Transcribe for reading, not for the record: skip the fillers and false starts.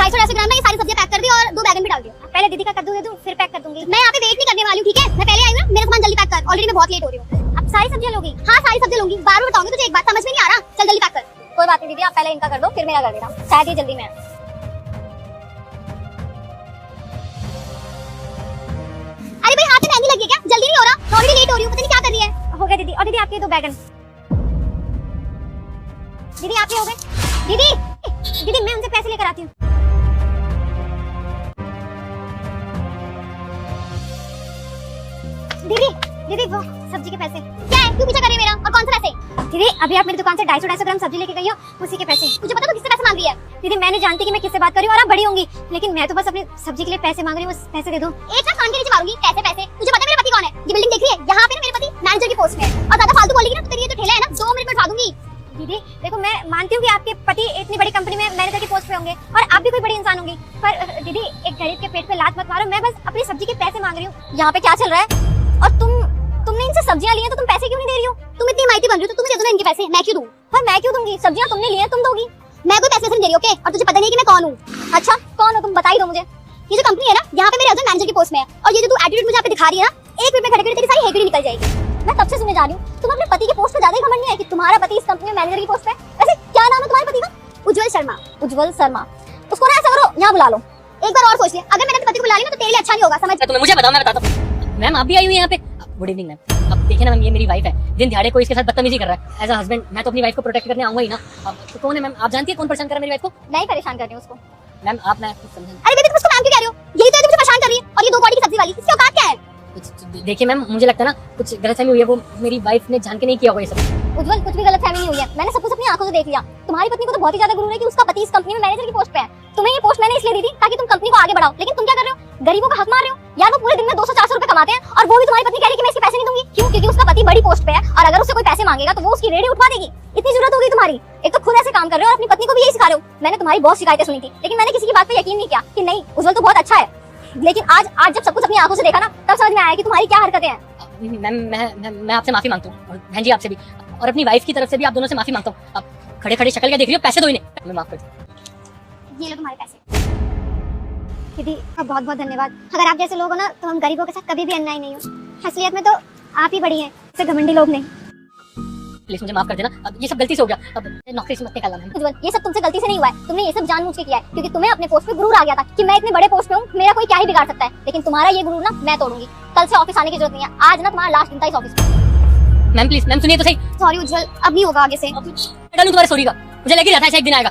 250 ग्राम में ये सारी सब्जियां पैक कर दी और 2 बैगन भी डाल दियो। पहले दीदी का कद्दू दे दूं फिर पैक कर दूंगी। मैं यहाँ पे वेट नहीं करने वाली हूँ, ठीक है? मैं पहले आई हूँ ना, मेरा सामान जल्दी पैक कर, ऑलरेडी मैं बहुत लेट हो रही हूँ। अब सारी सब्जियां लोगी? हाँ सारी सब्जियां लूंगी। बार बार बताऊंगी तुझे, एक बात समझ में नहीं आ रहा। चल जल्दी पैक कर। कोई बात नहीं दीदी, आप पहले इनका कर दो फिर मेरा कर देना, शायद ये जल्दी में। अरे भाई हाथ में मेहंदी लगी है क्या? जल्दी नहीं हो रहा? ऑलरेडी लेट हो रही हूँ, पता नहीं क्या कर रही है। हो गया दीदी। और दीदी आपके 2 बैगन। दीदी आपके हो गए। दीदी दीदी मैं उनसे पैसे लेकर आती हूँ। दीदी दीदी वो सब्जी के पैसे। क्या है? क्यों पीछा कर रही है मेरा? और कौन से पैसे? दीदी अभी आप मेरी दुकान से 250 ग्राम सब्जी लेके गई हो, उसी के पैसे। मुझे पता तो किससे पैसे मांग रही है? दीदी मैंने जानती कि मैं किससे बात कर रही हूँ और आप बड़ी होंगी, लेकिन मैं तो बस अपनी सब्जी के लिए पैसे मांग रही हूँ, बस पैसे दे दो। एक साथ कान के नीचे मारूंगी। कैसे पैसे? तुझे पता है मेरा पति कौन है? ये बिल्डिंग देख रही है? यहाँ पे ना मेरे पति मैनेजर की पोस्ट में है, और ज्यादा फालतू बोलेगी ना तो तेरी ये जो ठेला है ना 2 मिनट में उठा दूंगी। दीदी देखो मैं मानती हूँ कि आपके पति इतनी बड़ी कंपनी में मैनेजर की पोस्ट पे होंगे और आप भी कोई बड़ी इंसान होंगी, पर दीदी एक गरीब के पेट पे लात मत मारो। मैं बस अपनी सब्जी के पैसे मांग रही हूँ। यहाँ पे क्या चल रहा है? और तुमने इनसे सब्जियां ली हैं तो तुम पैसे क्यों नहीं दे रही हो? तुम इतनी माइती बन रही हो तो तुम दे दो ना इनके पैसे। मैं क्यों दूं? पर मैं क्यों दूंगी? सब्जियां तुमने ली हैं, तुम दोगी। मैं कोई पैसे नहीं दे रही, ओके? और तुझे पता नहीं है कि मैं कौन हूँ? अच्छा कौन हो तुम? बता ही दो मुझे। ये जो कंपनी है ना, यहाँ पे मेरे हस्बैंड मैनेजर की पोस्ट में है, और ये जो तू एटीट्यूड मुझे यहाँ पे दिखा रही है ना, 1 मिनट में खड़े खड़े तेरी सारी हेकड़ी निकल जाएगी। मैं तब से सुनने जा रही हूँ तुम अपने पति की पोस्ट पे ज्यादा ही घमंड नहीं है कि तुम्हारा पति इस कंपनी में मैनेजर की पोस्ट पे। वैसे क्या नाम है तुम्हारे पति का? उज्जवल शर्मा। उज्जवल शर्मा। उसको ना ऐसा करो, यहाँ बुला लो। एक बार और सोच ले, अगर मैंने अपने पति को बुला लिया ना तो तेरे लिए अच्छा नहीं होगा, समझ? तुम्हें मुझे बताओ, मैं बताता हूँ। मैम आप भी आई हुई यहाँ पे? Good evening ma'am. अब देखिए ना मैम, ये मेरी वाइफ है, दिन दिहाड़े कोई इसके साथ बदतमीजी कर रहा है। एज अ हस्बैंड मैं तो अपनी वाइफ को प्रोटेक्ट करने आऊंगा ही ना। अब तो कौन है मैम? आप जानती है कौन परेशान कर रहा है मेरी वाइफ को? नहीं परेशान कर रही हूँ उसको। मैम आप मैं कुछ समझा। अरे बेबी तुम उसको मैम क्यों कह रही हो? यही तो है जो मुझे परेशान कर रही है। और ये 2 बॉडी की सब्जी वाली, इसकी औकात क्या है? देखिए मैम मुझे लगता है ना कुछ गलतफहमी हुई है, वो मेरी वाइफ ने जान के नहीं किया होगा ये सब। उज्जवल कुछ भी गलतफहमी नहीं हुई है, मैंने सब कुछ अपनी आंखों से देख लिया। तुम्हारी पत्नी को तो बहुत ही ज्यादा गुरूर है कि उसका पति इस कंपनी में मैनेजर की पोस्ट पे है। तुम्हें ये पोस्ट मैंने इसलिए दी थी ताकि तुम कंपनी को आगे बढ़ाओ, लेकिन तुम क्या कर रहे हो? गरीबों का हक मार रहे हो। यार वो पूरे दिन में 200-400 रुपए कमाते हैं और वो भी तुम्हारी पत्नी कह रही है कि मैं इसके पैसे नहीं दूंगी। क्यों? क्योंकि उसका पति बड़ी पोस्ट पे है और अगर उससे कोई पैसे मांगेगा तो वो उसकी रेडी उठवा देगी। इतनी जरूरत होगी तुम्हारी? एक तो खुद ऐसे काम कर रहे हो और अपनी पत्नी को भी यही सिखा रहे हो। मैंने तुम्हारी बहुत शिकायतें सुनी थी, लेकिन मैंने किसी की बात पे यकीन नहीं किया कि नहीं उज्जवल तो बहुत अच्छा है। लेकिन आज जब सब कुछ अपनी आंखों से देखा ना, तब समझ में आया कि तुम्हारी क्या हरकतें हैं। मैम मैं आपसे माफी मांगता हूँ, और बहन जी आपसे भी, और अपनी वाइफ की तरफ से भी आप दोनों से माफी मांगता हूँ। अब खड़े खड़े शक्ल क्या देख रही हो? पैसे दो इन्हें, मैं माफ कर दूँ। ये लो तुम्हारे पैसे। दीदी बहुत बहुत धन्यवाद। अगर आप जैसे लोग हो ना तो हम गरीबों के साथ कभी भी अन्याय नहीं हो। असलियत में तो आप ही बड़ी हैं, ऐसे घमंडी लोग नहीं। प्लीज मुझे माफ कर देना, अब ये सब गलती से हो गया, अब नौकरी से मत निकालना मैम। उज्जवल ये सब तुमसे गलती से नहीं हुआ है, तुमने ये सब जानबूझ के किया है, क्योंकि तुम्हें अपने पोस्ट पे गुरूर आ गया था कि मैं इतने बड़े पोस्ट पे हूँ, मेरा कोई क्या ही बिगाड़ सकता है। लेकिन तुम्हारा ये गुरूर ना मैं तोड़ूंगी। कल से ऑफिस आने की जरूरत नहीं है, आज ना तुम्हारा लास्ट दिन था इस ऑफिस में। मैम प्लीज मैम सुनिए तो सही। सॉरी उज्जवल, अब नहीं होगा आगे से। डालूं तुम्हारे सॉरी का, मुझे लग ही रहा था एक दिन आएगा।